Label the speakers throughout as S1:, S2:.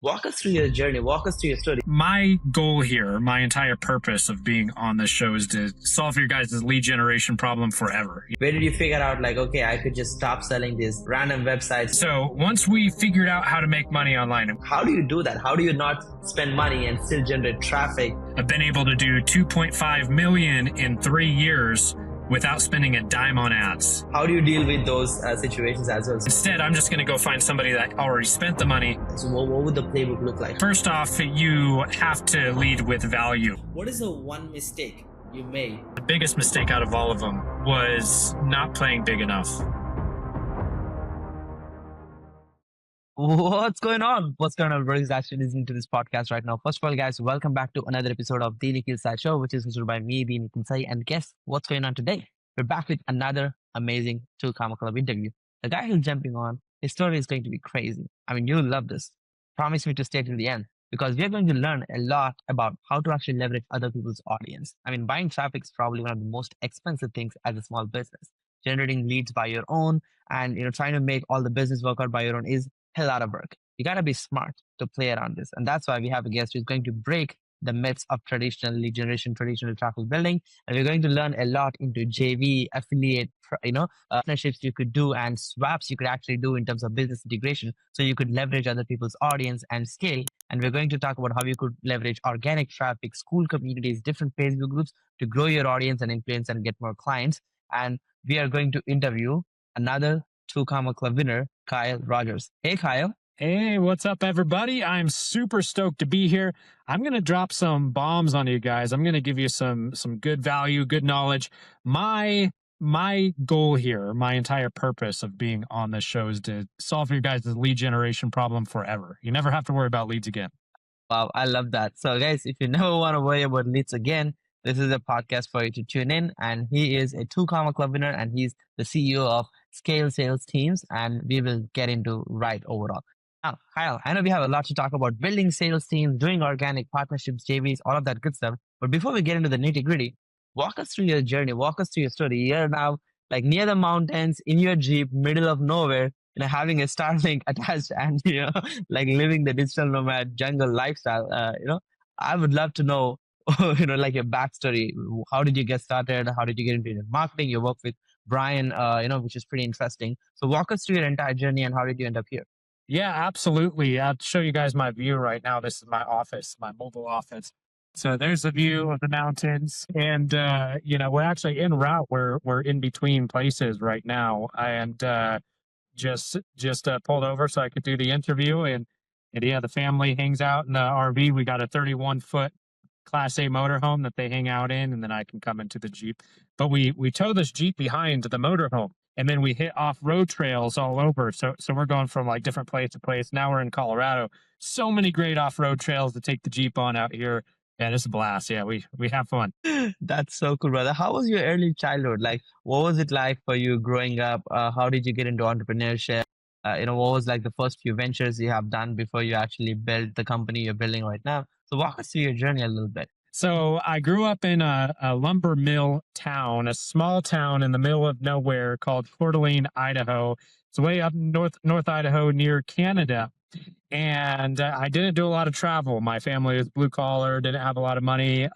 S1: Walk us through your journey. Walk us through your story.
S2: My goal here, my entire purpose of being on this show is to solve your guys' lead generation problem forever.
S1: Where did you figure out like, okay, I could just stop selling these random websites?
S2: So once we figured out how to make money online,
S1: How do you do that? How do you not spend money and still generate traffic?
S2: I've been able to do 2.5 million in 3 years without spending a dime on ads.
S1: How do you deal with those situations as well?
S2: Instead, I'm just going to go find somebody that already spent the money.
S1: So what would the playbook look like?
S2: First off, you have to lead with value.
S1: What is the one mistake you made?
S2: The biggest mistake out of all of them was not playing big enough.
S1: What's going on? What's going on? Everybody's actually listening to this podcast right now. First of all, guys, welcome back to another episode of the Nikhil Sai Show, which is hosted by me, the Nikhil Sai. And guess what's going on today? We're back with another amazing 2 Comma Club interview. The guy who's jumping on, his story is going to be crazy. I mean, you'll love this. Promise me to stay till the end because we're going to learn a lot about how to actually leverage other people's audience. I mean, buying traffic is probably one of the most expensive things as a small business. Generating leads by your own and trying to make all the business work out by your own is a lot of work. You got to be smart to play around this. And that's why we have a guest who's going to break the myths of traditional lead generation, traditional traffic building. And we're going to learn a lot into JV, affiliate, partnerships you could do and swaps you could actually do in terms of business integration. So you could leverage other people's audience and scale. And we're going to talk about how you could leverage organic traffic, school communities, different Facebook groups to grow your audience and influence and get more clients. And we are going to interview another 2 Comma Club winner, Kyle Rodgers. Hey, Kyle.
S2: Hey, what's up, everybody? I'm super stoked to be here. I'm going to drop some bombs on you guys. I'm going to give you some good value, good knowledge. My goal here, my entire purpose of being on this show is to solve your guys' lead generation problem forever. You never have to worry about leads again.
S1: Wow, I love that. So, guys, if you never want to worry about leads again, this is a podcast for you to tune in. And he is a 2 Comma Club winner, and he's the CEO of Scale Sales Teams. And we will get into right overall. Now, Kyle, I know we have a lot to talk about building sales teams, doing organic partnerships, JVs, all of that good stuff. But before we get into the nitty gritty, walk us through your journey, walk us through your story. You're now like near the mountains, in your Jeep, middle of nowhere, having a Starlink attached and, like living the digital nomad jungle lifestyle. I would love to know, like your backstory. How did you get started? How did you get into marketing? You work with Brian, which is pretty interesting. So walk us through your entire journey and how did you end up here?
S2: Yeah, absolutely. I'll show you guys my view right now. This is my office, my mobile office. So there's a view of the mountains. And, we're actually en route. We're in between places right now. And just pulled over so I could do the interview. And yeah, the family hangs out in the RV. We got a 31-foot Class A motorhome that they hang out in. And then I can come into the Jeep. But we tow this Jeep behind the motorhome. And then we hit off-road trails all over. So we're going from like different place to place. Now we're in Colorado. So many great off-road trails to take the Jeep on out here. Yeah, it's a blast. Yeah, we have fun.
S1: That's so cool, brother. How was your early childhood? Like, what was it like for you growing up? How did you get into entrepreneurship? What was like the first few ventures you have done before you actually built the company you're building right now? So walk us through your journey a little bit.
S2: So I grew up in a lumber mill town, a small town in the middle of nowhere called Coeur d'Alene, Idaho. It's way up North Idaho near Canada. And I didn't do a lot of travel. My family was blue collar, didn't have a lot of money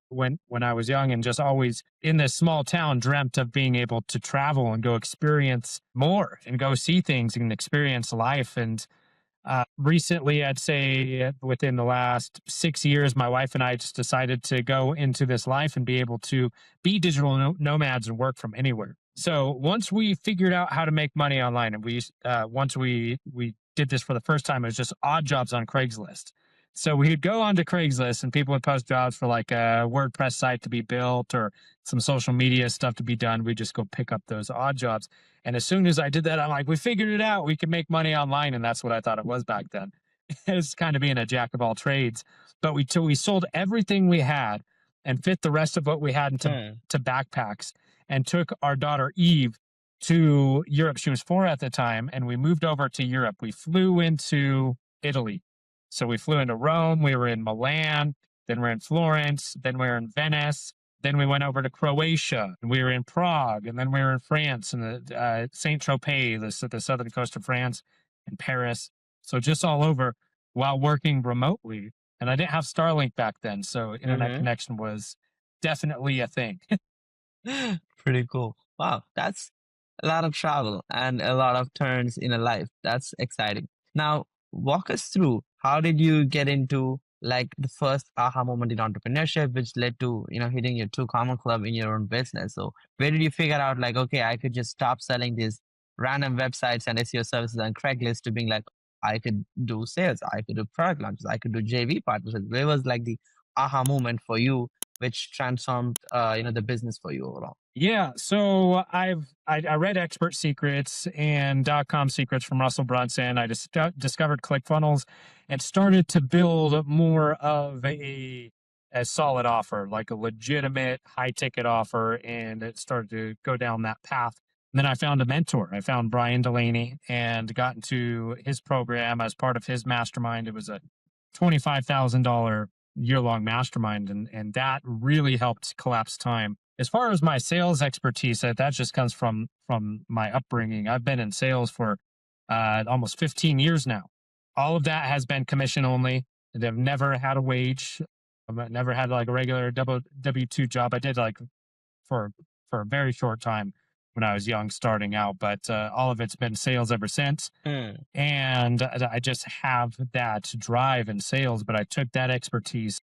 S2: when I was young, and just always in this small town dreamt of being able to travel and go experience more and go see things and experience life. And recently, I'd say within the last 6 years, my wife and I just decided to go into this life and be able to be digital nomads and work from anywhere. So once we figured out how to make money online, and once we did this for the first time, it was just odd jobs on Craigslist. So we'd go onto Craigslist and people would post jobs for like a WordPress site to be built or some social media stuff to be done. We'd just go pick up those odd jobs. And as soon as I did that, I'm like, we figured it out. We can make money online. And that's what I thought it was back then. It's kind of being a jack of all trades. But we sold everything we had and fit the rest of what we had into backpacks and took our daughter Eve to Europe. She was 4 at the time. And we moved over to Europe. We flew into Italy. So we flew into Rome. We were in Milan. Then we're in Florence. Then we're in Venice. Then we went over to Croatia, and we were in Prague, and then we were in France, and the Saint-Tropez, the southern coast of France, and Paris. So just all over. while working remotely. And I didn't have Starlink back then, so internet
S1: Mm-hmm.
S2: connection was definitely a thing.
S1: Pretty cool. Wow, that's a lot of travel and a lot of turns in a life. That's exciting. Now, walk us through how did you get into like the first aha moment in entrepreneurship, which led to, hitting your two comma club in your own business. So where did you figure out like, okay, I could just stop selling these random websites and SEO services on Craigslist to being like, I could do sales, I could do product launches, I could do JV partnerships. Where was like the aha moment for you, which transformed, the business for you overall?
S2: Yeah, so I read Expert Secrets and .com Secrets from Russell Brunson. I just discovered ClickFunnels and started to build more of a solid offer, like a legitimate high ticket offer, and it started to go down that path. And then I found a mentor. I found Brian Delaney and got into his program as part of his mastermind. It was a $25,000 year-long mastermind, and that really helped collapse time. As far as my sales expertise, that just comes from my upbringing. I've been in sales for almost 15 years now. All of that has been commission only. I've never had a wage. I've never had like a regular W-2 job. I did like for for a very short time when I was young, starting out, but all of it's been sales ever since.
S1: Mm,
S2: And I just have that drive in sales. But I took that expertise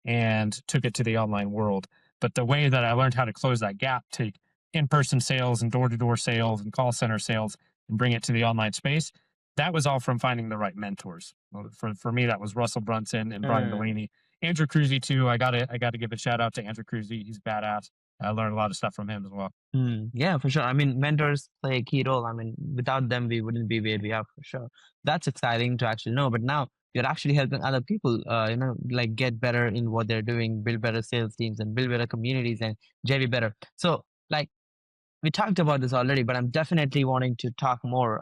S2: and took it to the online world. But the way that I learned how to close that gap, take in person sales and door to door sales and call center sales and bring it to the online space, that was all from finding the right mentors. For me, that was Russell Brunson and Brian
S1: mm.
S2: Delaney. Andrew Cruzy too. I gotta give a shout out to Andrew Cruzy. He's badass. I learned a lot of stuff from him as well.
S1: Yeah, for sure. I mean, mentors play a key role. I mean, without them, we wouldn't be where we are for sure. That's exciting to actually know. But now you're actually helping other people, like get better in what they're doing, build better sales teams, and build better communities and JV better. So, like, we talked about this already, but I'm definitely wanting to talk more.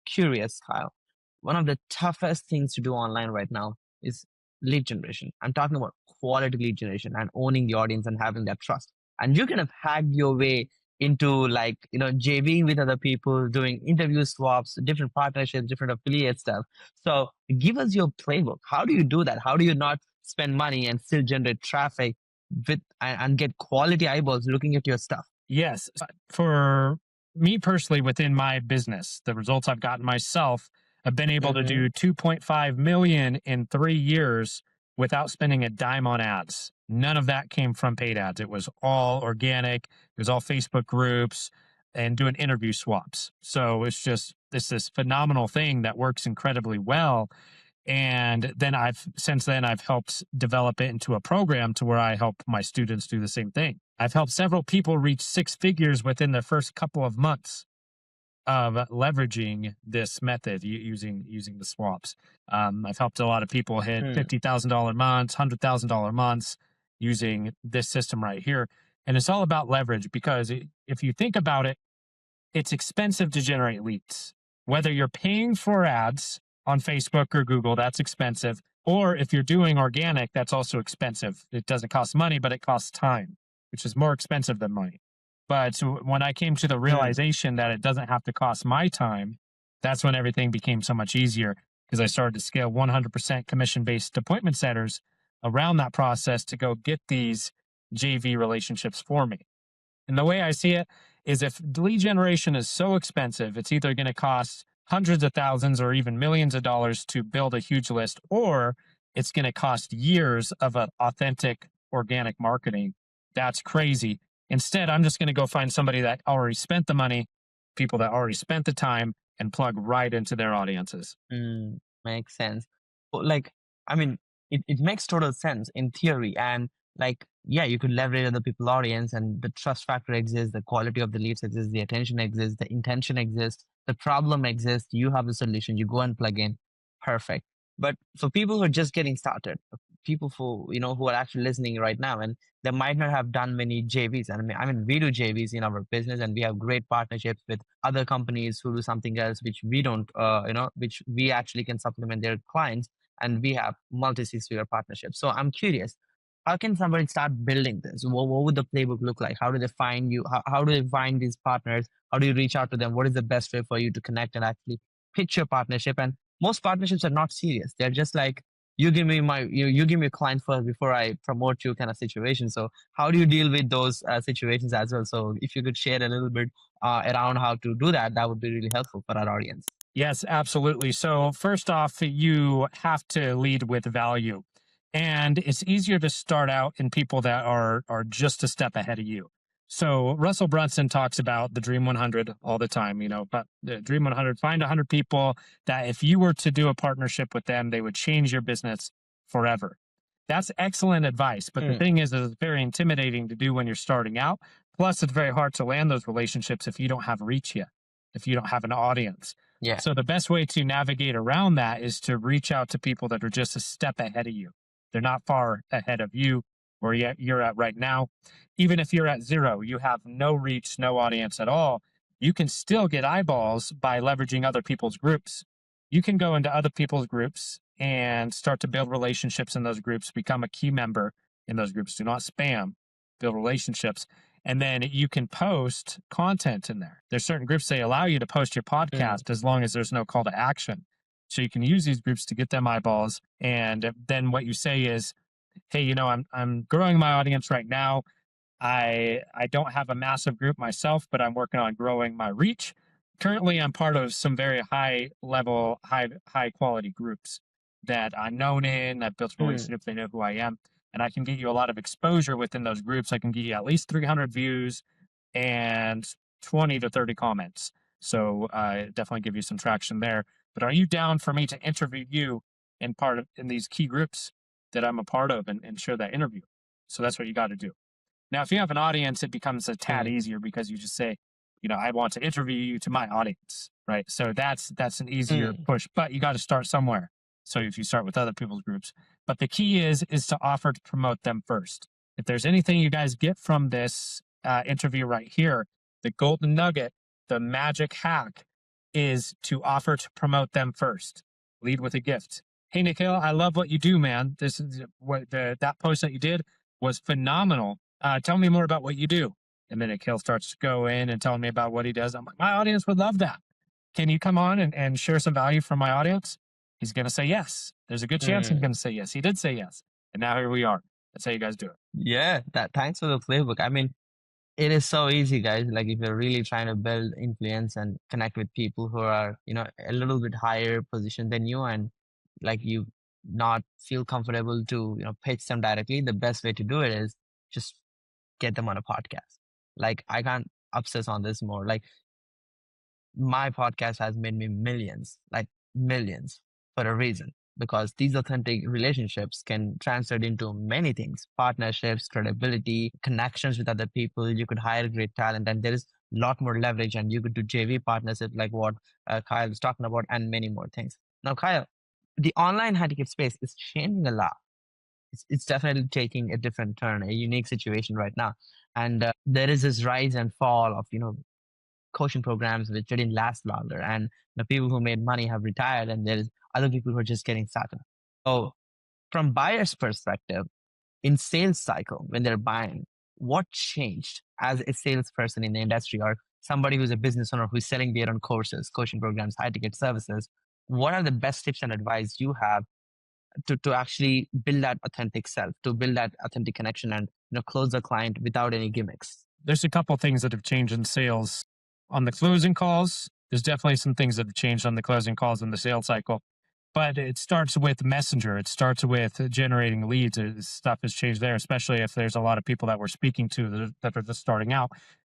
S1: Curious, Kyle. One of the toughest things to do online right now is lead generation. I'm talking about quality lead generation and owning the audience and having that trust. And you can have hacked your way into like, JVing with other people, doing interview swaps, different partnerships, different affiliate stuff. So give us your playbook. How do you do that? How do you not spend money and still generate traffic and get quality eyeballs looking at your stuff?
S2: Yes. For me personally, within my business, the results I've gotten myself, I've been able to
S1: Mm-hmm.
S2: do 2.5 million in 3 years without spending a dime on ads. None of that came from paid ads. It was all organic. It was all Facebook groups and doing interview swaps. So it's just this phenomenal thing that works incredibly well. And then since then I've helped develop it into a program to where I help my students do the same thing. I've helped several people reach six figures within their first couple of months of leveraging this method using the swaps. I've helped a lot of people hit
S1: Mm,
S2: $50,000 months, $100,000 months using this system right here. And it's all about leverage because if you think about it, it's expensive to generate leads. Whether you're paying for ads on Facebook or Google, that's expensive. Or if you're doing organic, that's also expensive. It doesn't cost money, but it costs time, which is more expensive than money. But so when I came to the
S1: mm,
S2: realization that it doesn't have to cost my time, that's when everything became so much easier because I started to scale 100% commission based appointment setters around that process to go get these JV relationships for me. And the way I see it is if lead generation is so expensive, it's either going to cost hundreds of thousands or even millions of dollars to build a huge list, or it's going to cost years of authentic organic marketing. That's crazy. Instead, I'm just going to go find somebody that already spent the money, people that already spent the time, and plug right into their audiences.
S1: makes sense. Like, I mean, it makes total sense in theory. And like, yeah, you could leverage other people's audience and the trust factor exists, the quality of the leads exists, the attention exists, the intention exists, the problem exists. You have a solution, you go and plug in. Perfect. But for people who are just getting started, people who are actually listening right now and they might not have done many JVs. And I mean, we do JVs in our business and we have great partnerships with other companies who do something else which we don't which we actually can supplement their clients, and we have multi-six-figure partnerships. So I'm curious, how can somebody start building this? What would the playbook look like? How do they find you? How do they find these partners? How do you reach out to them? What is the best way for you to connect and actually pitch your partnership? And most partnerships are not serious. They're just like, you give me you give me a client first before I promote you kind of situation. So how do you deal with those situations as well? So if you could share a little bit around how to do that, that would be really helpful for our audience.
S2: Yes, absolutely. So first off, you have to lead with value. And it's easier to start out in people that are just a step ahead of you. So Russell Brunson talks about the Dream 100 all the time, but the Dream 100, find 100 people that if you were to do a partnership with them, they would change your business forever. That's excellent advice. But the thing is it's very intimidating to do when you're starting out. Plus, it's very hard to land those relationships if you don't have reach yet, if you don't have an audience.
S1: Yeah.
S2: So the best way to navigate around that is to reach out to people that are just a step ahead of you. They're not far ahead of you where you're at right now. Even if you're at zero, you have no reach, no audience at all. You can still get eyeballs by leveraging other people's groups. You can go into other people's groups and start to build relationships in those groups, become a key member in those groups. Do not spam, build relationships. And then you can post content in there. There's certain groups they allow you to post your podcast as long as there's no call to action. So you can use these groups to get them eyeballs. And then what you say is, hey, I'm growing my audience right now. I don't have a massive group myself, but I'm working on growing my reach. Currently, I'm part of some very high level, high quality groups that I'm known in. I've built relationships. They know who I am. And I can get you a lot of exposure within those groups. I can get you at least 300 views and 20 to 30 comments. So definitely give you some traction there. But are you down for me to interview you in these key groups that I'm a part of and share that interview? So that's what you got to do. Now, if you have an audience, it becomes a tad easier because you just say, I want to interview you to my audience, right? So that's an easier push, but you got to start somewhere. So if you start with other people's groups, but the key is to offer to promote them first. If there's anything you guys get from this interview right here, the golden nugget, the magic hack is to offer to promote them first. Lead with a gift. Hey, Nikhil, I love what you do, man. This is that post that you did was phenomenal. Tell me more about what you do. And then Nikhil starts to go in and telling me about what he does. I'm like, my audience would love that. Can you come on and share some value from my audience? He's going to say yes. There's a good chance he's going to say yes. He did say yes. And now here we are. That's how you guys do it.
S1: Yeah, thanks for the playbook. I mean, it is so easy, guys. Like if you're really trying to build influence and connect with people who are, a little bit higher position than you, and like you not feel comfortable to, pitch them directly, the best way to do it is just get them on a podcast. Like I can't obsess on this more. Like my podcast has made me millions, like millions, for a reason. Because these authentic relationships can translate into many things: partnerships, credibility, connections with other people. You could hire great talent, and there is a lot more leverage. And you could do JV partnership, like what Kyle was talking about, and many more things. Now, Kyle, the online handicap space is changing a lot. It's definitely taking a different turn, a unique situation right now. And there is this rise and fall of, coaching programs which didn't last longer. And the people who made money have retired, and there's other people who are just getting started. So from buyer's perspective, in sales cycle, when they're buying, what changed as a salesperson in the industry, or somebody who's a business owner who's selling their own courses, coaching programs, high ticket services? What are the best tips and advice you have to actually build that authentic self, to build that authentic connection, and close the client without any gimmicks?
S2: There's a couple of things that have changed in sales. On the closing calls, there's definitely some things that have changed on the closing calls in the sales cycle. But it starts with Messenger. It starts with generating leads. Stuff has changed there, especially if there's a lot of people that we're speaking to that are just starting out.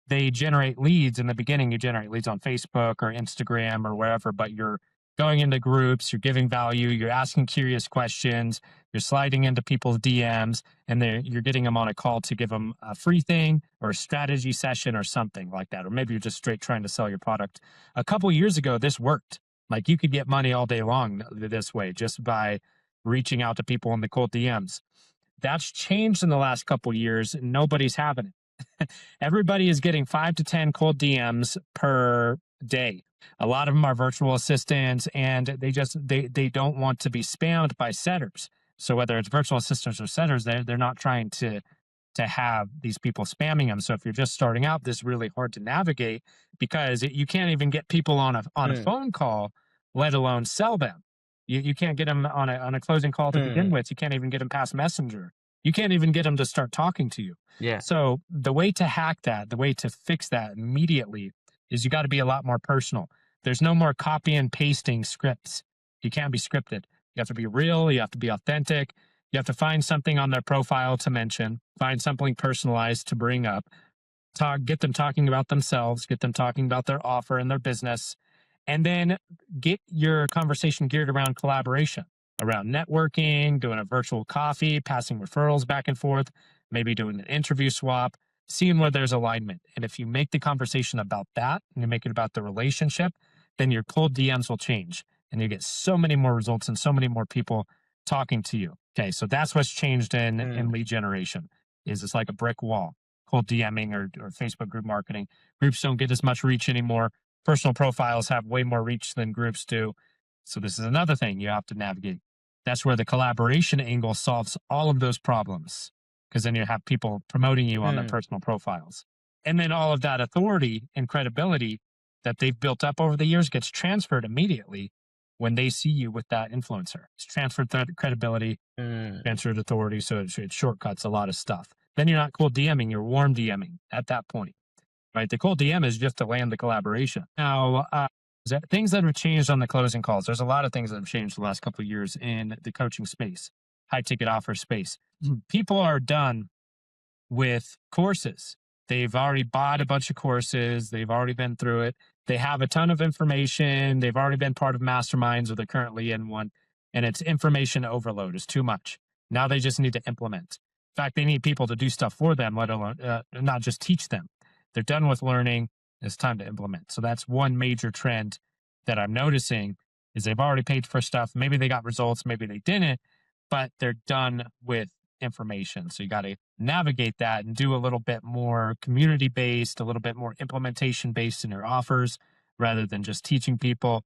S2: They generate leads. In the beginning, you generate leads on Facebook or Instagram or wherever, but you're going into groups, you're giving value, you're asking curious questions, you're sliding into people's DMs, and you're getting them on a call to give them a free thing or a strategy session or something like that. Or maybe you're just straight trying to sell your product. A couple of years ago, this worked. Like you could get money all day long this way just by reaching out to people in the cold DMs. That's changed in the last couple of years. Nobody's having it. Everybody is getting 5 to 10 cold DMs per day. A lot of them are virtual assistants, and they don't want to be spammed by setters. So whether it's virtual assistants or setters, they're not trying to have these people spamming them. So if you're just starting out, this is really hard to navigate because you can't even get people on a phone call, let alone sell them. You can't get them on a closing call to begin with. You can't even get them past Messenger. You can't even get them to start talking to you.
S1: Yeah.
S2: So the way to hack that, the way to fix that immediately is you got to be a lot more personal. There's no more copy and pasting scripts. You can't be scripted. You have to be real. You have to be authentic. You have to find something on their profile to mention, find something personalized to bring up, get them talking about themselves, get them talking about their offer and their business, and then get your conversation geared around collaboration, around networking, doing a virtual coffee, passing referrals back and forth, maybe doing an interview swap, seeing where there's alignment. And if you make the conversation about that and you make it about the relationship, then your cold DMs will change and you get so many more results and so many more people talking to you. Okay, so that's what's changed in lead generation. Is it's like a brick wall. Cold DMing or Facebook group marketing. Groups don't get as much reach anymore. Personal profiles have way more reach than groups do. So this is another thing you have to navigate. That's where the collaboration angle solves all of those problems, because then you have people promoting you on their personal profiles. And then all of that authority and credibility that they've built up over the years gets transferred immediately when they see you with that influencer. It's transferred credibility, transferred authority, so it shortcuts a lot of stuff. Then you're not cold DMing, you're warm DMing at that point, right? The cold DM is just to land the collaboration. Now, things that have changed on the closing calls. There's a lot of things that have changed the last couple of years in the coaching space, high ticket offer space. People are done with courses. They've already bought a bunch of courses. They've already been through it. They have a ton of information. They've already been part of masterminds or they're currently in one. And it's information overload. It's too much. Now they just need to implement. In fact, they need people to do stuff for them, let alone not just teach them. They're done with learning. It's time to implement. So that's one major trend that I'm noticing is they've already paid for stuff. Maybe they got results, maybe they didn't, but they're done with information. So you got to navigate that and do a little bit more community based, a little bit more implementation based in your offers rather than just teaching people.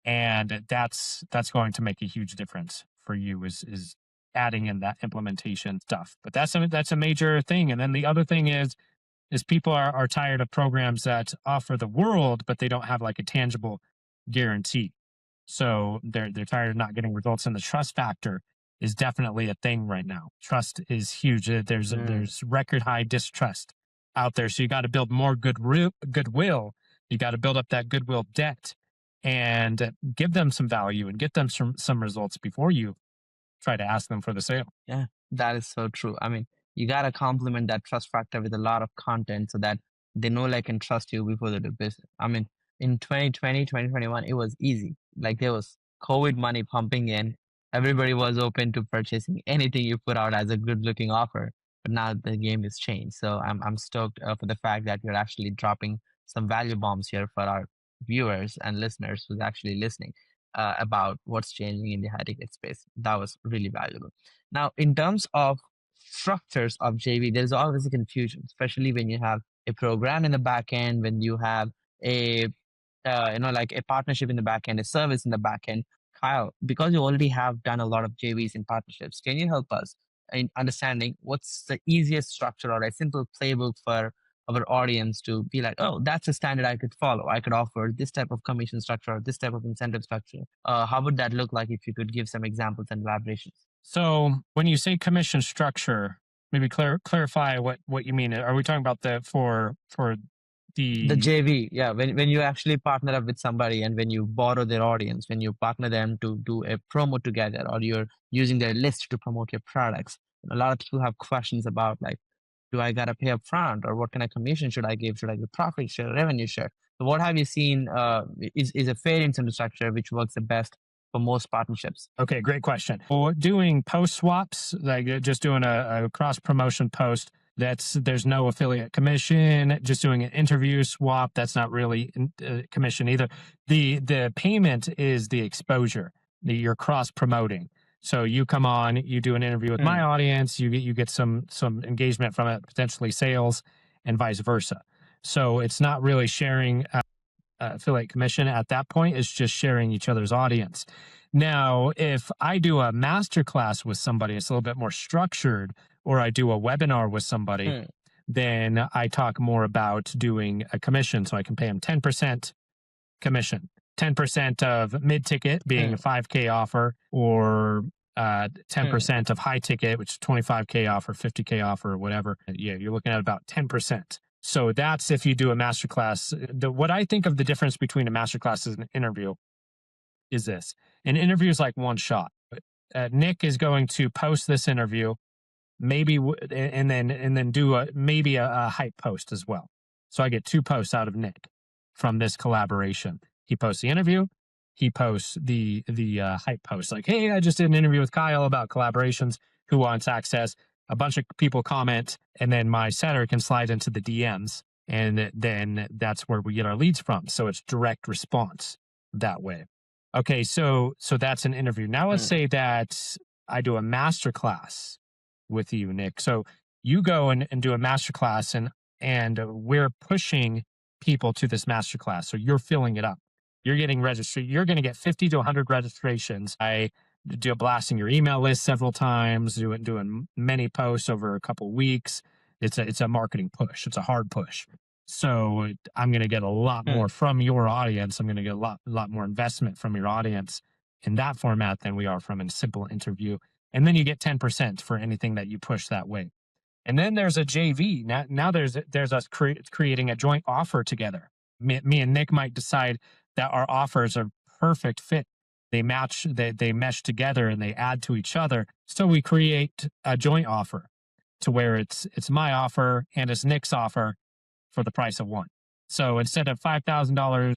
S2: And that's going to make a huge difference for you is adding in that implementation stuff. But that's a major thing. And then the other thing is people are tired of programs that offer the world, but they don't have like a tangible guarantee. So they're tired of not getting results. And the trust factor is definitely a thing right now. Trust is huge. There's record high distrust out there. So you got to build more goodwill. You got to build up that goodwill debt and give them some value and get them some results before you try to ask them for the sale.
S1: Yeah, that is so true. I mean, you got to complement that trust factor with a lot of content so that they know, like, and trust you before they do business. I mean, in 2020, 2021, it was easy. Like, there was COVID money pumping in. Everybody was open to purchasing anything you put out as a good looking offer. But now the game has changed. So I'm stoked for the fact that you're actually dropping some value bombs here for our viewers and listeners who's actually listening about what's changing in the high ticket space. That was really valuable. Now, in terms of structures of JV, there's always a confusion, especially when you have a program in the back end, when you have a like a partnership in the back end, a service in the back end. Kyle, because you already have done a lot of JVs and partnerships, can you help us in understanding what's the easiest structure or a simple playbook for our audience to be like, oh, that's a standard I could follow. I could offer this type of commission structure or this type of incentive structure. How would that look like if you could give some examples and elaborations?
S2: So when you say commission structure, maybe clarify what you mean. Are we talking about for the
S1: JV? Yeah, when you actually partner up with somebody and when you borrow their audience, when you partner them to do a promo together, or you're using their list to promote your products. A lot of people have questions about, like, do I gotta pay up front, or what kind of commission should I give? Should I give profit share, revenue share? So what have you seen is a fair incentive structure which works the best for most partnerships?
S2: Okay, great question. Well, doing post swaps, like just doing a cross promotion post, there's no affiliate commission. Just doing an interview swap, that's not really commission either. The payment is the exposure that you're cross promoting. So you come on, you do an interview with my audience, you get some engagement from it, potentially sales, and vice versa. So it's not really sharing affiliate commission at that point. It's just sharing each other's audience. Now, if I do a masterclass with somebody, it's a little bit more structured, or I do a webinar with somebody, then I talk more about doing a commission. So I can pay them 10% commission 10% of mid ticket being a
S1: Mm,
S2: 5K offer, or
S1: mm,
S2: 10% of high ticket, which is 25K offer, 50K offer, or whatever. Yeah, you're looking at about 10%. So that's if you do a masterclass. What I think of the difference between a masterclass and an interview is this: an interview is like one shot. Nick is going to post this interview, maybe, and then do maybe a hype post as well. So I get two posts out of Nick from this collaboration. He posts the interview. He posts the hype post, like, "Hey, I just did an interview with Kyle about collaborations. Who wants access?" A bunch of people comment, and then my setter can slide into the DMs, and then that's where we get our leads from. So it's direct response that way. Okay, so that's an interview. Now let's
S1: mm,
S2: say that I do a master class with you, Nick. So you go and do a masterclass, and we're pushing people to this masterclass. So you're filling it up. You're getting registered. You're going to get 50 to 100 registrations. I do a blasting your email list several times, doing many posts over a couple weeks. It's a marketing push. It's a hard push. So I'm going to get a lot more
S1: mm,
S2: from your audience. I'm going to get a lot more investment from your audience in that format than we are from a simple interview. And then you get 10% for anything that you push that way. And then there's a JV. Now there's us creating a joint offer together. Me and Nick might decide that our offers are perfect fit. They match, they mesh together, and they add to each other. So we create a joint offer to where it's my offer and it's Nick's offer for the price of one. So instead of $5,000,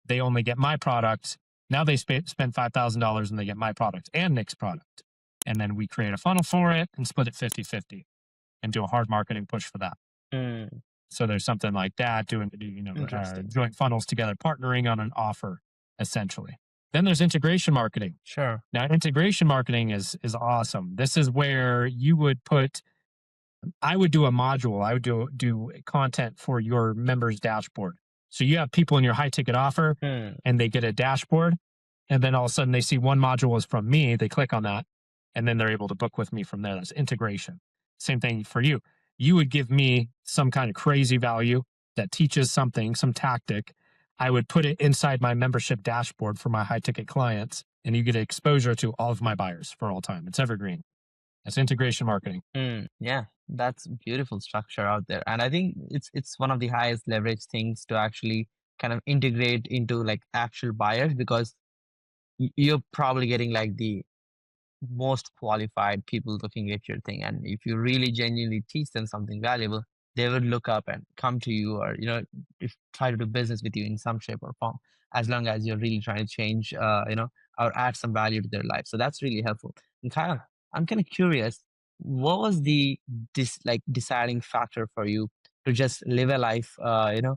S2: they only get my product. Now they spend $5,000 and they get my product and Nick's product. And then we create a funnel for it and split it 50-50 and do a hard marketing push for that.
S1: mm.
S2: So there's something like that, doing
S1: Interesting.
S2: joint funnels together, partnering on an offer, essentially. Then there's integration marketing.
S1: Sure.
S2: Now, integration marketing is awesome. This is where you would put. I would do a module. I would do content for your members' dashboard. So you have people in your high ticket offer,
S1: Mm,
S2: and they get a dashboard, and then all of a sudden they see one module is from me. They click on that, and then they're able to book with me from there. That's integration. Same thing for you. You would give me some kind of crazy value that teaches something, some tactic. I would put it inside my membership dashboard for my high ticket clients, and you get exposure to all of my buyers for all time. It's evergreen. That's integration marketing.
S1: mm. Yeah, that's beautiful structure out there. And I think it's one of the highest leverage things to actually kind of integrate into like actual buyers because you're probably getting like the most qualified people looking at your thing. And if you really genuinely teach them something valuable, they would look up and come to you or, if try to do business with you in some shape or form, as long as you're really trying to change, or add some value to their life. So that's really helpful. And Kyle, I'm kind of curious, what was the deciding factor for you to just live a life, where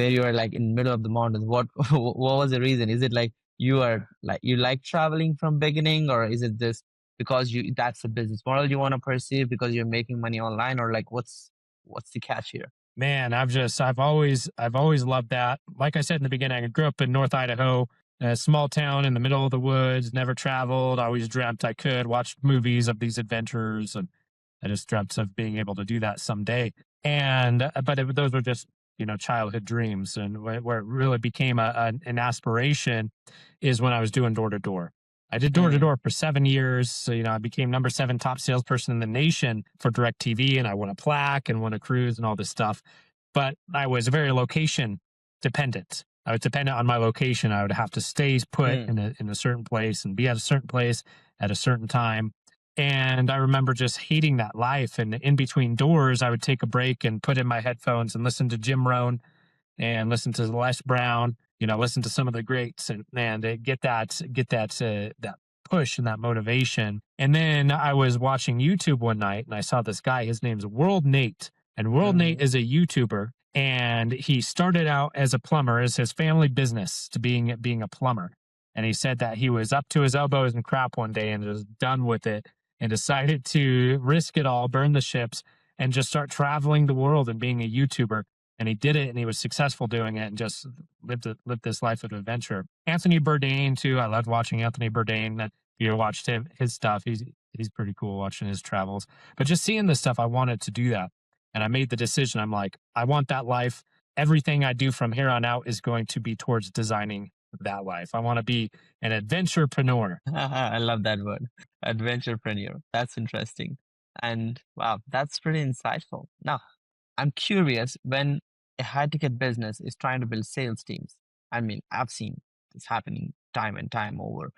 S1: you are like in the middle of the mountains? What was the reason? Is it like you like traveling from beginning, or is it this because that's the business model you want to pursue because you're making money online, or like what's the catch here?
S2: Man, I've always loved that. Like I said in the beginning, I grew up in North Idaho, a small town in the middle of the woods, never traveled, always dreamt I could, watch movies of these adventures, and I just dreamt of being able to do that someday. And those were just, childhood dreams. And where it really became an aspiration is when I was doing door to door. I did door to
S1: Mm,
S2: door for 7 years. So, I became number 7 top salesperson in the nation for DirecTV, and I won a plaque and won a cruise and all this stuff. But I was very location dependent. I was dependent on my location. I would have to stay put
S1: mm,
S2: in a certain place and be at a certain place at a certain time. And I remember just hating that life. And in between doors, I would take a break and put in my headphones and listen to Jim Rohn and listen to Les Brown, listen to some of the greats, and get that push and that motivation. And then I was watching YouTube one night and I saw this guy. His name's World Nate, and World Nate
S1: mm,
S2: is a YouTuber. And he started out as a plumber, as his family business to being a plumber. And he said that he was up to his elbows in crap one day and was done with it and decided to risk it all, burn the ships, and just start traveling the world and being a YouTuber. And he did it, and he was successful doing it, and just lived this life of adventure. Anthony Bourdain too. I loved watching Anthony Bourdain. That if you watched his stuff, he's pretty cool watching his travels. But just seeing this stuff, I wanted to do that, and I made the decision. I'm like, I want that life. Everything I do from here on out is going to be towards designing that life. I want to be an adventurepreneur.
S1: I love that word, adventurepreneur. That's interesting. And wow, that's pretty insightful. Now, I'm curious when a high ticket business is trying to build sales teams. I mean, I've seen this happening time and time over.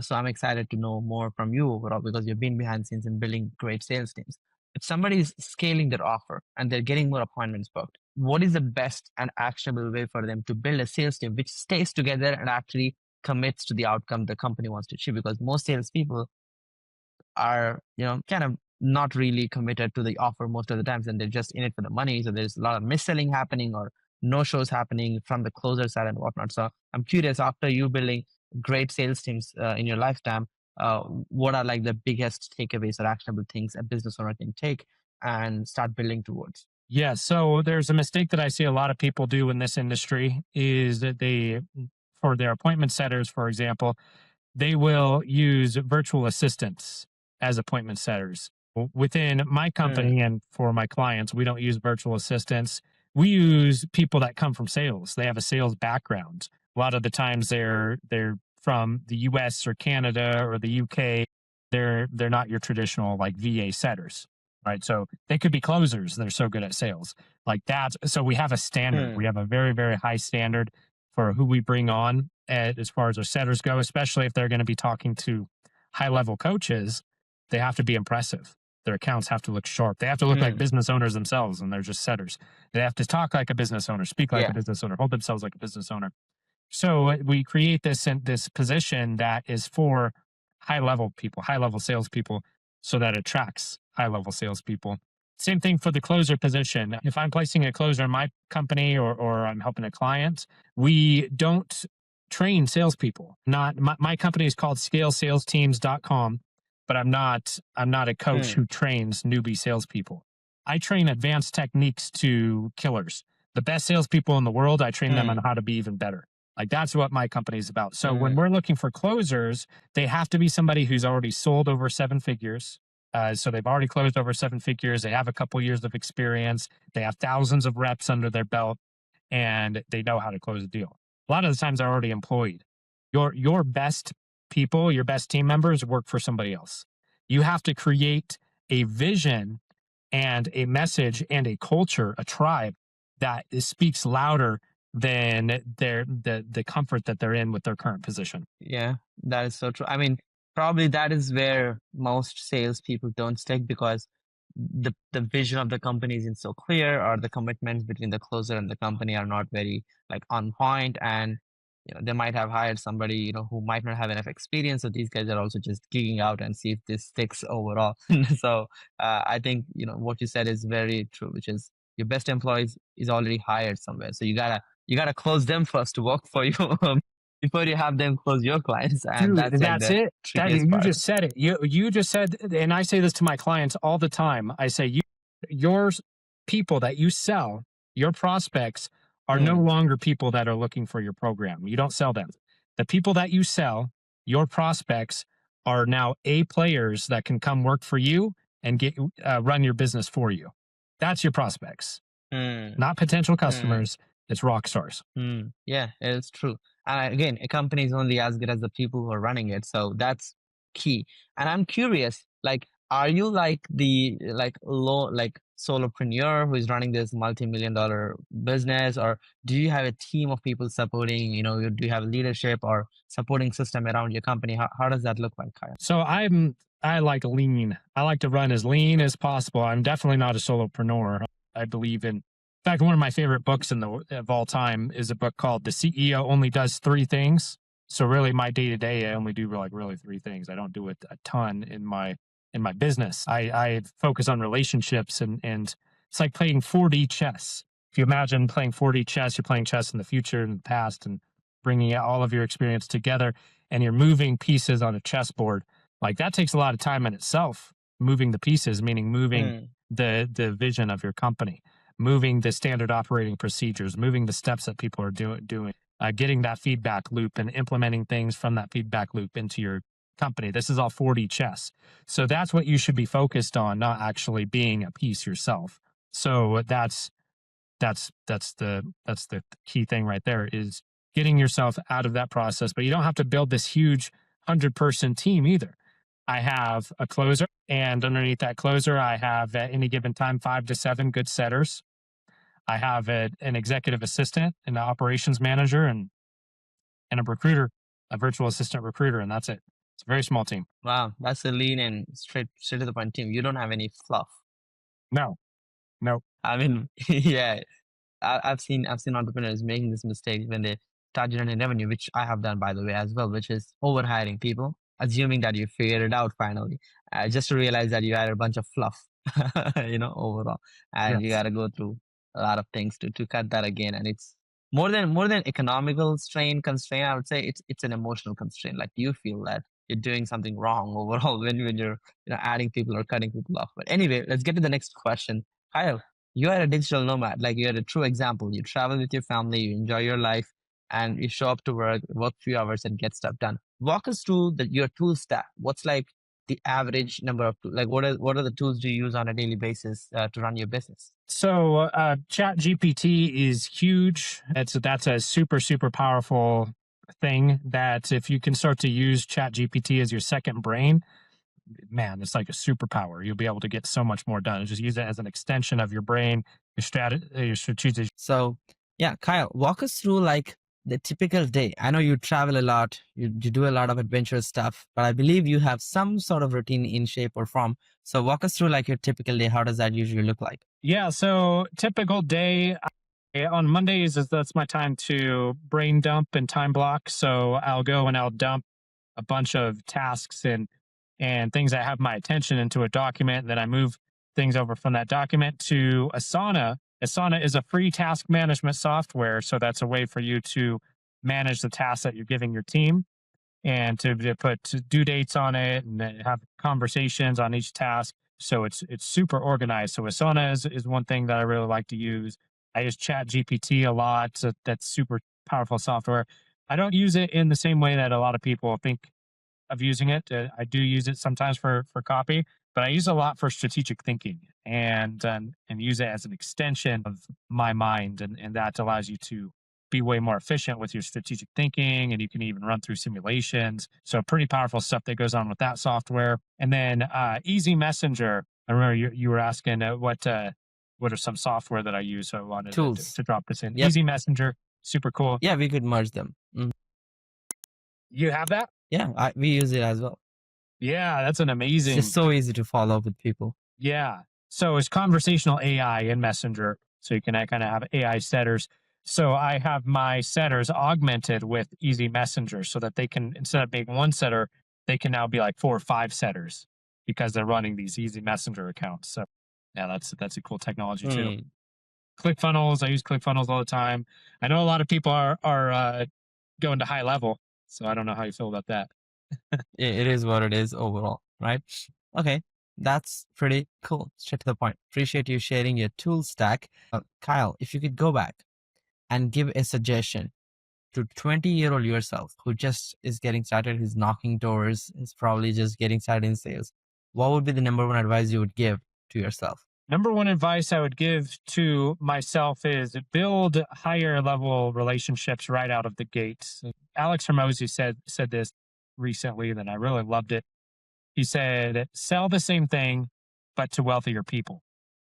S1: So I'm excited to know more from you overall because you've been behind the scenes in building great sales teams. If somebody is scaling their offer and they're getting more appointments booked, what is the best and actionable way for them to build a sales team which stays together and actually commits to the outcome the company wants to achieve? Because most salespeople are, kind of not really committed to the offer most of the times and they're just in it for the money. So there's a lot of mis-selling happening or no shows happening from the closer side and whatnot. So I'm curious, after you building great sales teams in your lifetime, what are like the biggest takeaways or actionable things a business owner can take and start building towards?
S2: Yeah. So there's a mistake that I see a lot of people do in this industry is that for their appointment setters, for example, they will use virtual assistants as appointment setters. Within my
S1: Mm,
S2: company and for my clients, we don't use virtual assistants. We use people that come from sales. They have a sales background. A lot of the times they're from the US or Canada or the UK. They're not your traditional like VA setters, right? So they could be closers. They're so good at sales. Like that. So we have a standard. We
S1: mm,
S2: have a very, very high standard for who we bring on as far as our setters go, especially if they're going to be talking to high level coaches. They have to be impressive. Their accounts have to look sharp. They have to look like
S1: mm,
S2: business owners themselves, and they're just setters. They have to talk like a business owner, speak like a
S1: yeah.
S2: business owner, hold themselves like a business owner. So we create this position that is for high level people, high level salespeople, so that attracts high level salespeople. Same thing for the closer position. If I'm placing a closer in my company or I'm helping a client, we don't train salespeople. Not my company is called scalesalesteams.com, but I'm not a coach
S1: Mm,
S2: who trains newbie salespeople. I train advanced techniques to killers. The best salespeople in the world, I train them on
S1: mm,
S2: how to be even better. Like that's what my company is about. So when
S1: mm,
S2: we're looking for closers, they have to be somebody who's already sold over 7 figures. So they've already closed over 7 figures. They have a couple years of experience. They have thousands of reps under their belt, and they know how to close a deal. A lot of the times, they're already employed. Your best people, your best team members, work for somebody else. You have to create a vision and a message and a culture, a tribe that speaks louder than the comfort that they're in with their current position.
S1: yeah, that is so true. I mean, probably that is where most salespeople don't stick because the vision of the company isn't so clear, or the commitments between the closer and the company are not very like on point, and they might have hired somebody who might not have enough experience. So these guys are also just gigging out and see if this sticks overall. So I think what you said is very true, which is your best employees is already hired somewhere, so you gotta close them first to work for you before you have them close your clients, and
S2: Dude,
S1: that's like
S2: that's
S1: the
S2: it. That
S1: trickiest
S2: you
S1: part.
S2: just said it. You just said, and I say this to my clients all the time. I say, your people that you sell, your prospects are no
S1: Mm,
S2: longer people that are looking for your program. You don't sell them. The people that you sell, your prospects, are now A players that can come work for you and get run your business for you. That's your prospects,
S1: mm,
S2: not potential
S1: mm.
S2: customers. It's rock stars.
S1: Yeah, it's true. And again, a company is only as good as the people who are running it. So that's key. And I'm curious, like, are you like the like solopreneur who is running this multi-million dollar business, or do you have a team of people supporting, do you have leadership or supporting system around your company? How does that look like, Kyle?
S2: So I like lean. I like to run as lean as possible. I'm definitely not a solopreneur. I believe in fact, one of my favorite books of all time is a book called The CEO Only Does Three Things. So really my day to day, I only do like really three things. I don't do it a ton in my business. I focus on relationships and it's like playing 4D chess. If you imagine playing 4D chess, you're playing chess in the future and the past and bringing all of your experience together and you're moving pieces on a chessboard. Like that takes a lot of time in itself. Moving the pieces, meaning moving
S1: Mm,
S2: the vision of your company, moving the standard operating procedures, moving the steps that people are doing, getting that feedback loop and implementing things from that feedback loop into your company. This is all 4D chess. So that's what you should be focused on, not actually being a piece yourself. So that's the key thing right there is getting yourself out of that process. But you don't have to build this huge 100-person team either. I have a closer, and underneath that closer, I have at any given time 5 to 7 good setters. I have an executive assistant, an operations manager, and a recruiter, a virtual assistant recruiter, and that's it. It's a very small team.
S1: Wow, that's a lean and straight to the point team. You don't have any fluff.
S2: No, no.
S1: I mean, yeah, I've seen entrepreneurs making this mistake when they start generating revenue, which I have done by the way as well, which is overhiring people, assuming that you figured it out finally, just to realize that you had a bunch of fluff, overall, and you
S2: Yes.
S1: got to go through a lot of things to cut that again, and it's more than economical strain constraint. I would say it's an emotional constraint. Like you feel that you're doing something wrong overall when you're adding people or cutting people off. But anyway, let's get to the next question. Kyle, you are a digital nomad. Like you're a true example. You travel with your family, you enjoy your life, and you show up to work few hours and get stuff done. Walk us through your tool stack. What's like the average number of like what are the tools do you use on a daily basis to run your business?
S2: So Chat GPT is huge. That's a super, super powerful thing that if you can start to use Chat GPT as your second brain, man, it's like a superpower. You'll be able to get so much more done. Just use it as an extension of your brain, your strategic.
S1: So yeah, Kyle, walk us through like the typical day. I know you travel a lot, you do a lot of adventurous stuff, but I believe you have some sort of routine in shape or form. So walk us through like your typical day. How does that usually look like?
S2: Yeah, so typical day on Mondays that's my time to brain dump and time block. So I'll go and I'll dump a bunch of tasks and things that have my attention into a document. Then I move things over from that document to Asana. Asana is a free task management software, so that's a way for you to manage the tasks that you're giving your team and to put due dates on it and have conversations on each task. So it's super organized. So Asana is one thing that I really like to use. I use Chat GPT a lot. So that's super powerful software. I don't use it in the same way that a lot of people think of using it. I do use it sometimes for copy, but I use it a lot for strategic thinking and use it as an extension of my mind, and that allows you to be way more efficient with your strategic thinking, and you can even run through simulations. So pretty powerful stuff that goes on with that software. And then Easy Messenger. I remember you were asking what are some software that I use. So I wanted
S1: Tools.
S2: to drop this in.
S1: Yep.
S2: Easy Messenger, super cool.
S1: Yeah, we could merge them. Mhm.
S2: You have that?
S1: Yeah, we use it as well.
S2: Yeah, that's an
S1: It's
S2: amazing.
S1: just so easy to follow up with people.
S2: Yeah. So it's conversational AI in Messenger. So you can kind of have AI setters. So I have my setters augmented with Easy Messenger so that they can, instead of being one setter, they can now be like 4 or 5 setters because they're running these Easy Messenger accounts. So yeah, that's a cool technology too. ClickFunnels, I use ClickFunnels all the time. I know a lot of people are going to high level, so I don't know how you feel about that.
S1: It is what it is overall, right? Okay, that's pretty cool. Straight to the point. Appreciate you sharing your tool stack. Kyle, if you could go back and give a suggestion to 20-year-old yourself who just is getting started, who's knocking doors, is probably just getting started in sales, what would be the number one advice you would give to yourself?
S2: Number one advice I would give to myself is build higher level relationships right out of the gates. Alex Hermosi said this recently, and I really loved it. He said, "Sell the same thing, but to wealthier people."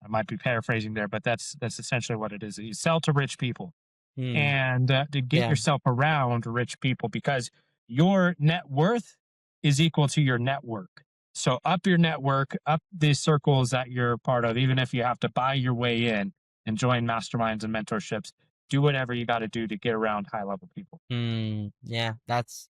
S2: I might be paraphrasing there, but that's essentially what it is. You sell to rich people, and to get
S1: Yeah.
S2: yourself around rich people, because your net worth is equal to your network. So up your network, up these circles that you're part of, even if you have to buy your way in and join masterminds and mentorships, do whatever you got to do to get around high level people.
S1: Yeah, that's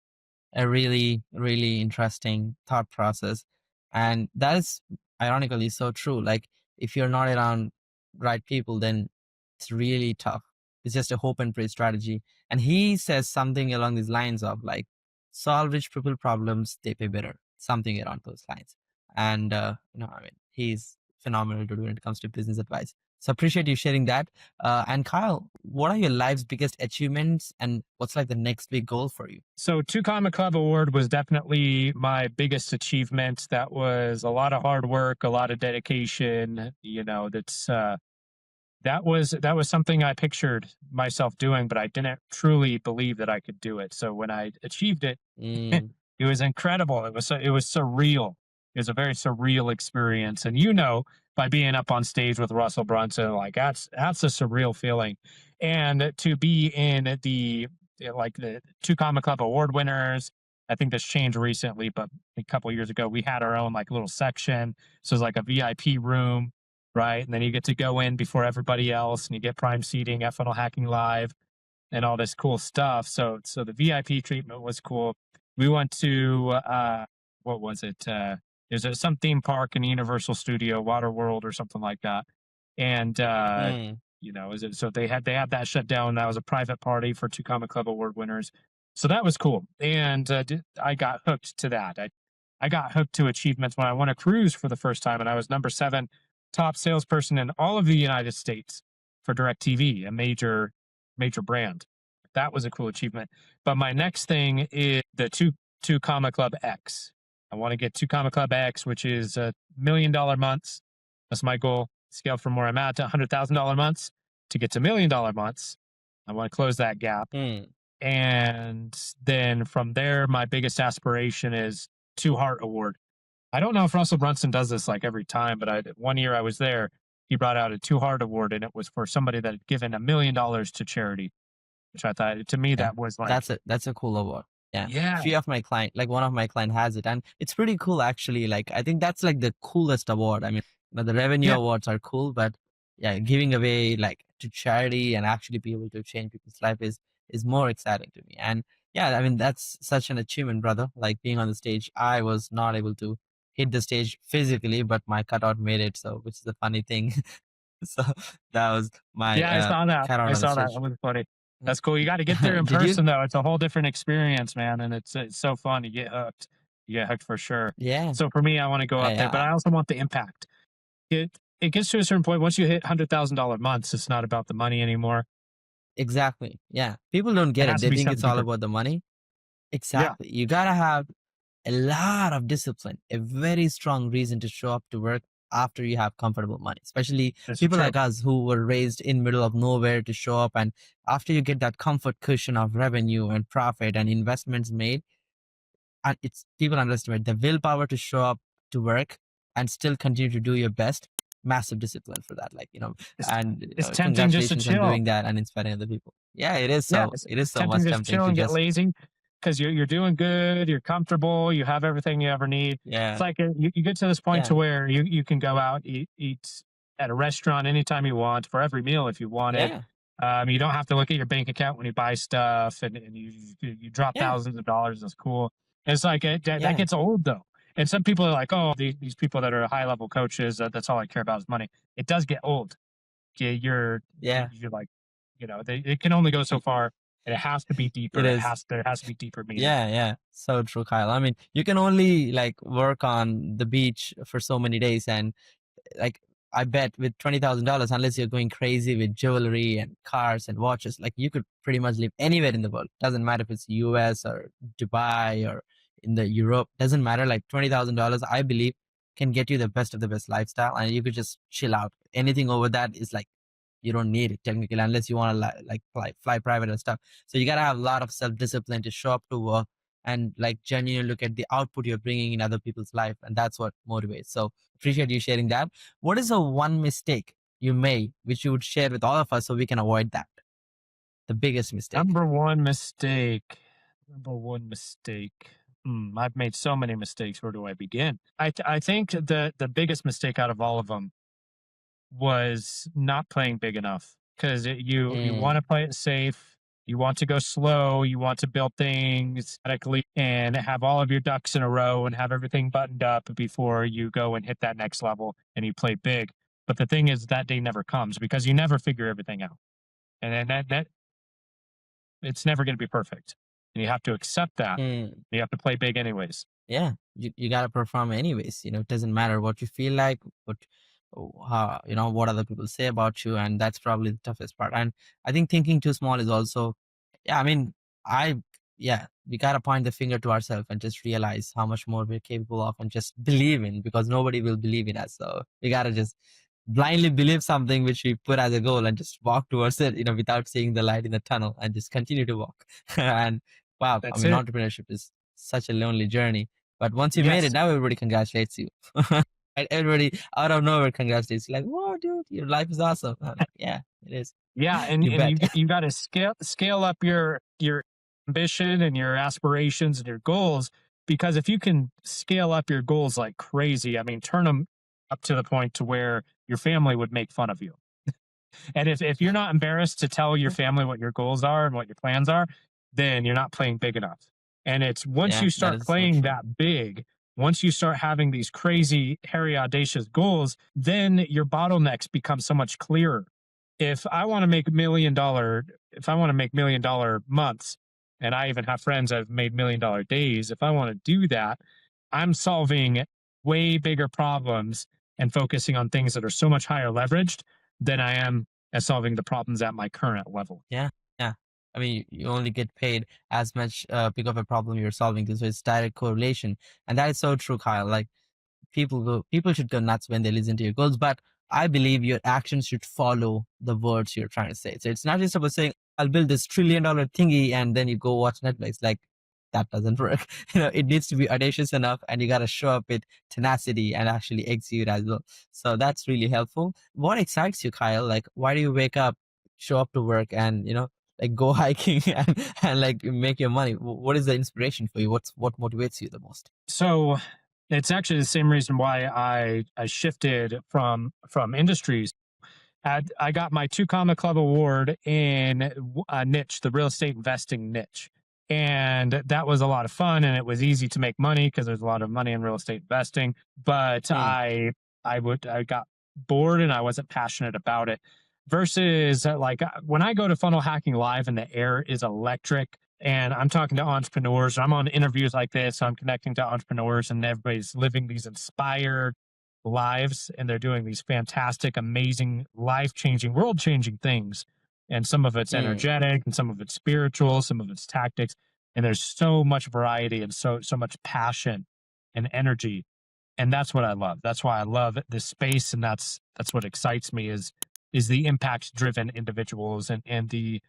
S1: a really, really interesting thought process. And that is ironically so true. Like, if you're not around right people, then it's really tough. It's just a hope and pray strategy. And he says something along these lines of like, solve rich people problems, they pay better, something around those lines. And, I mean, he's phenomenal to do when it comes to business advice. So appreciate you sharing that. And Kyle, what are your life's biggest achievements and what's like the next big goal for you?
S2: So 2 Comma Club Award was definitely my biggest achievement. That was a lot of hard work, a lot of dedication. That's that was something I pictured myself doing, but I didn't truly believe that I could do it. So when I achieved it,
S1: Mm,
S2: it was incredible. It was surreal. It was a very surreal experience, and by being up on stage with Russell Brunson, like that's a surreal feeling, and to be in the two Comic Club award winners. I think this changed recently, but a couple of years ago, we had our own like little section. So it's like a VIP room, right? And then you get to go in before everybody else, and you get prime seating at Funnel Hacking Live and all this cool stuff. So the VIP treatment was cool. We went to what was it? There's some theme park in Universal Studio, Water World or something like that. And
S1: mm,
S2: so they had that shut down. That was a private party for two Comic Club award winners. So that was cool. And I got hooked to that. I got hooked to achievements when I won a cruise for the first time, and I was number 7 top salesperson in all of the United States for DirecTV, a major brand. That was a cool achievement. But my next thing is the two Comic Club X. I want to get two Comic Club X, which is $1 million months. That's my goal. Scale from where I'm at to $100,000 months to get to $1 million months. I want to close that gap.
S1: mm.
S2: And then from there, my biggest aspiration is 2 Heart Award. I don't know if Russell Brunson does this like every time, but one year I was there, he brought out a 2 Heart Award, and it was for somebody that had given $1 million to charity, which I thought, to me,
S1: Yeah,
S2: that was like,
S1: that's a cool award. Yeah,
S2: yeah,
S1: few of my client, like one of my client has it, and it's pretty cool actually. Like I think that's like the coolest award. I mean, the revenue
S2: yeah,
S1: awards are cool, but yeah, giving away like to charity and actually be able to change people's life is more exciting to me. And yeah, I mean that's such an achievement, brother. Like being on the stage, I was not able to hit the stage physically, but my cutout made it. So, which is a funny thing. So that was my
S2: yeah. I saw that.
S1: cutout
S2: I
S1: on the
S2: saw that.
S1: stage.
S2: That was funny. That's cool. You got to get there in
S1: Did you?
S2: person, though. It's a whole different experience, man, and it's so fun. You get hooked. You get hooked for sure.
S1: Yeah.
S2: So for me, I want to go up there, but
S1: Yeah,
S2: I also want the impact. It gets to a certain point. Once you hit $100,000 months, it's not about the money anymore.
S1: exactly. Yeah. People don't
S2: It
S1: get it.
S2: has to
S1: They
S2: be
S1: think
S2: something
S1: it's all
S2: deeper.
S1: about the money.
S2: Yeah,
S1: Exactly. You gotta have a lot of discipline, a very strong reason to show up to work after you have comfortable money, especially
S2: this is
S1: people
S2: true.
S1: like us who were raised in middle of nowhere to show up. And after you get that comfort cushion of revenue and profit and investments made, and it's people underestimate the willpower to show up to work and still continue to do your best. Massive discipline for that, like
S2: It's
S1: and
S2: it's tempting just to
S1: congratulations on
S2: chill.
S1: doing that and inspiring other people. Yeah, it is
S2: Yeah,
S1: so.
S2: it's
S1: It is so
S2: tempting
S1: much
S2: to just
S1: tempting
S2: chill
S1: to
S2: and get
S1: just
S2: lazy because you're doing good, you're comfortable, you have everything you ever need. It's
S1: yeah,
S2: like you get to this point to
S1: yeah,
S2: where you can go out, eat at a restaurant anytime you want for every meal if you wanted.
S1: yeah,
S2: You don't have to look at your bank account when you buy stuff, and you drop
S1: yeah,
S2: thousands of dollars. That's cool. It's like that
S1: yeah,
S2: gets old though. And some people are like, oh, these people that are high level coaches, that's all I care about is money. It does get old.
S1: yeah.
S2: You're like, it can only go so
S1: Y-
S2: far, and it has to be
S1: It
S2: deeper.
S1: is.
S2: There has to be deeper meaning.
S1: Yeah, yeah. So true, Kyle. I mean, you can only like work on the beach for so many days, and like I bet with $20,000, unless you're going crazy with jewelry and cars and watches, like you could pretty much live anywhere in the world. Doesn't matter if it's US or Dubai or in the Europe. Doesn't matter. Like $20,000, I believe, can get you the best of the best lifestyle, and you could just chill out. Anything over that is like you don't need it technically unless you want to like fly private and stuff. So you gotta have a lot of self discipline to show up to work and like genuinely look at the output you're bringing in other people's life, and that's what motivates. So appreciate you sharing that. What is the one mistake you made which you would share with all of us so we can avoid that? The biggest mistake.
S2: Number one mistake. Number one mistake. I've made so many mistakes. Where do I begin? I think the biggest mistake out of all of them was not playing big enough because you want
S1: Mm,
S2: to play it safe. You want to go slow. You want to build things statically and have all of your ducks in a row and have everything buttoned up before you go and hit that next level and you play big. But the thing is, that day never comes because you never figure everything out, and then that it's never going to be perfect. And you have to accept that.
S1: mm.
S2: You have to play big anyways.
S1: Yeah, you gotta perform anyways. It doesn't matter what you feel like, what how what other people say about you, and that's probably the toughest part. And I think thinking too small is also, yeah. I mean, I yeah, we gotta point the finger to ourselves and just realize how much more we're capable of, and just believe in because nobody will believe in us. So we gotta just blindly believe something which we put as a goal and just walk towards it, without seeing the light in the tunnel and just continue to walk. And wow, I
S2: That's
S1: mean,
S2: it.
S1: entrepreneurship is such a lonely journey. But once you made it,
S2: Yes.
S1: now everybody congratulates you. And everybody out of nowhere congratulates you. Like, whoa, dude, your life is awesome. I'm like, yeah, it is.
S2: Yeah, and
S1: You bet.
S2: you got to scale up your ambition and your aspirations and your goals, because if you can scale up your goals like crazy, I mean, turn them up to the point to where your family would make fun of you. And if you're not embarrassed to tell your family what your goals are and what your plans are, then you're not playing big enough. And it's once
S1: Yeah,
S2: you
S1: that
S2: start
S1: is so
S2: playing
S1: true.
S2: that big, once you start having these crazy, hairy, audacious goals, then your bottlenecks become so much clearer. If I want to make if I want to make $1 million months, and I even have friends that have made $1 million days, if I want to do that, I'm solving way bigger problems and focusing on things that are so much higher leveraged than I am at solving the problems at my current level.
S1: Yeah, yeah. I mean, you only get paid as much big of a problem you're solving. So it's direct correlation, and that is so true, Kyle. Like people should go nuts when they listen to your goals, but I believe your actions should follow the words you're trying to say. So it's not just about saying I'll build this $1 trillion thingy and then you go watch Netflix. Like that doesn't work. It needs to be audacious enough, and you got to show up with tenacity and actually execute as well. So that's really helpful. What excites you, Kyle? Like, why do you wake up, show up to work, and like go hiking and like make your money? What is the inspiration for you? What motivates you the most?
S2: So it's actually the same reason why I shifted from industries. I got my 2 Comma Club award in a niche, the real estate investing niche. And that was a lot of fun, and it was easy to make money because there's a lot of money in real estate investing. But
S1: Hmm.
S2: I got bored and I wasn't passionate about it. Versus like when I go to Funnel Hacking Live and the air is electric, and I'm talking to entrepreneurs, I'm on interviews like this, so I'm connecting to entrepreneurs, and everybody's living these inspired lives, and they're doing these fantastic, amazing, life changing, world changing things. And some of it's
S1: Hmm.
S2: energetic, and some of it's spiritual, some of it's tactics. And there's so much variety and so much passion and energy. And that's what I love. That's why I love this space. And that's what excites me is the impact driven individuals and the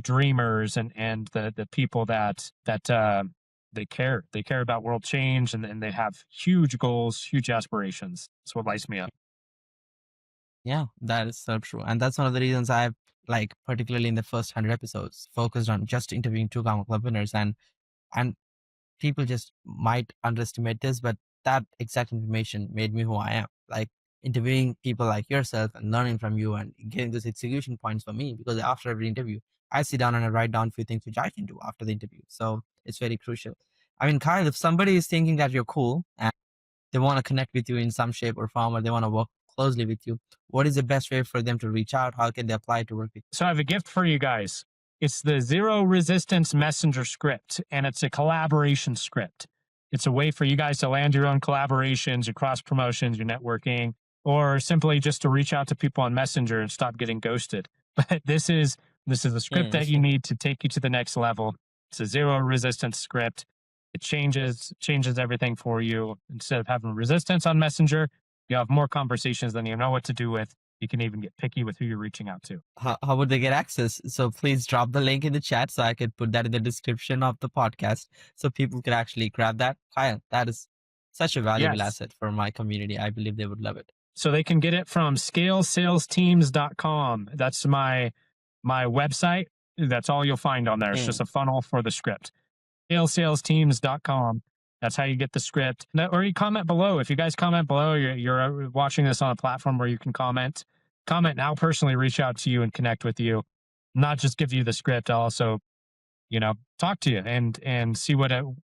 S2: dreamers and the people that they care about world change, and they have huge goals, huge aspirations. That's what lights me up.
S1: Yeah, that is so true. And that's one of the reasons I've, like, particularly in the first 100 episodes, focused on just interviewing two Gamma Club winners. And people just might underestimate this, but that exact information made me who I am. Like, interviewing people like yourself and learning from you and getting those execution points for me, because after every interview, I sit down and I write down a few things which I can do after the interview. So it's very crucial. I mean, Kyle, if somebody is thinking that you're cool and they want to connect with you in some shape or form, or they want to work closely with you, what is the best way for them to reach out? How can they apply to work with
S2: So I have a gift for you guys. It's the Zero Resistance Messenger script, and it's a collaboration script. It's a way for you guys to land your own collaborations, your cross promotions, your networking, or simply just to reach out to people on Messenger and stop getting ghosted. But this is a script
S1: you?
S2: that you need to take you to the next level. It's a zero resistance script. It changes everything for you. Instead of having resistance on Messenger, you have more conversations than you know what to do with. You can even get picky with who you're reaching out to.
S1: How would they get access? So please drop the link in the chat so I could put that in the description of the podcast so people could actually grab that. Kyle, that is such a valuable
S2: Yes.
S1: asset for my community. I believe they would love it.
S2: So they can get it from scalesalesteams.com. That's my website. That's all you'll find on there. It's just a funnel for the script. Scalesalesteams.com. That's how you get the script. Or you comment below. If you guys comment below, you're watching this on a platform where you can comment. And I'll personally reach out to you and connect with you. Not just give you the script. I'll also, talk to you and see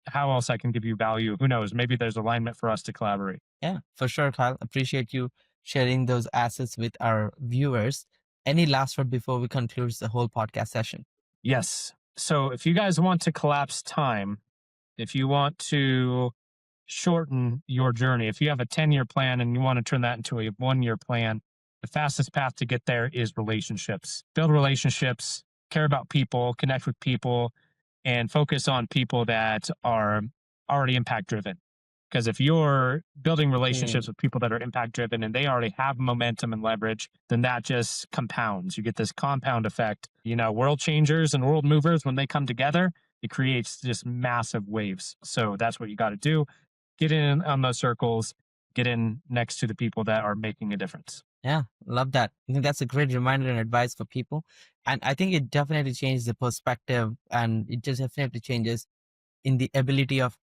S2: how else I can give you value. Who knows? Maybe there's alignment for us to collaborate.
S1: Yeah, for sure, Kyle. Appreciate you sharing those assets with our viewers. Any last word before we conclude the whole podcast session?
S2: Yes. So if you guys want to collapse time, if you want to shorten your journey, if you have a 10-year plan and you want to turn that into a 1-year plan, the fastest path to get there is relationships. Build relationships, care about people, connect with people, and focus on people that are already impact driven. Because if you're building
S1: Mm,
S2: relationships with people that are impact driven and they already have momentum and leverage, then that just compounds. You get this compound effect. You know, world changers and world movers, when they come together, it creates just massive waves. So that's what you got to do. Get in on those circles, get in next to the people that are making a difference.
S1: yeah, love that. I think that's a great reminder and advice for people. And I think it definitely changes the perspective, and it just definitely changes in the ability of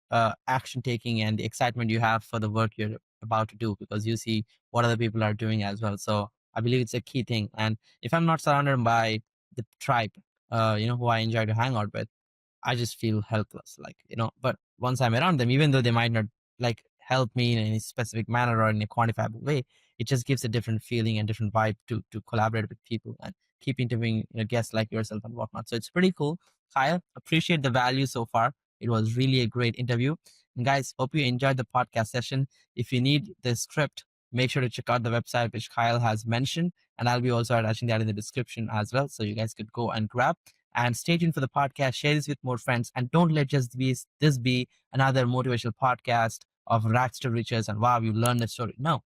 S1: action taking and the excitement you have for the work you're about to do, because you see what other people are doing as well. So I believe it's a key thing. And if I'm not surrounded by the tribe, who I enjoy to hang out with, I just feel helpless, but once I'm around them, even though they might not like help me in any specific manner or in a quantifiable way, it just gives a different feeling and different vibe to collaborate with people and keep interviewing guests like yourself and whatnot. So it's pretty cool. Kyle, appreciate the value so far. It was really a great interview. And guys, hope you enjoyed the podcast session. If you need the script, make sure to check out the website which Kyle has mentioned. And I'll be also attaching that in the description as well. So you guys could go and grab. And stay tuned for the podcast. Share this with more friends. And don't let just be this be another motivational podcast of rags to riches and wow, you learned a story. No,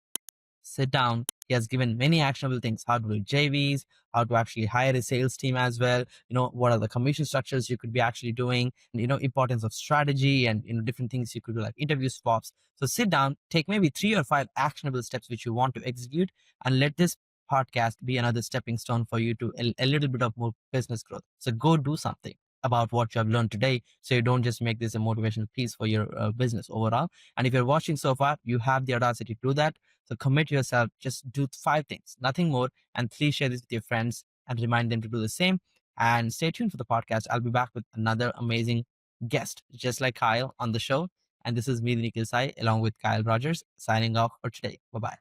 S1: sit down. He has given many actionable things: how to do JVs, how to actually hire a sales team as well. What are the commission structures you could be actually doing, and, importance of strategy and, different things you could do like interview swaps. So sit down, take maybe 3 or 5 actionable steps which you want to execute, and let this podcast be another stepping stone for you to a little bit of more business growth. So go do something about what you have learned today, so you don't just make this a motivational piece for your business overall. And if you're watching so far, you have the audacity to do that. So commit yourself, just do 5 things, nothing more. And please share this with your friends and remind them to do the same. And stay tuned for the podcast. I'll be back with another amazing guest, just like Kyle on the show. And this is me, Nikhil Sai, along with Kyle Rodgers, signing off for today. Bye bye.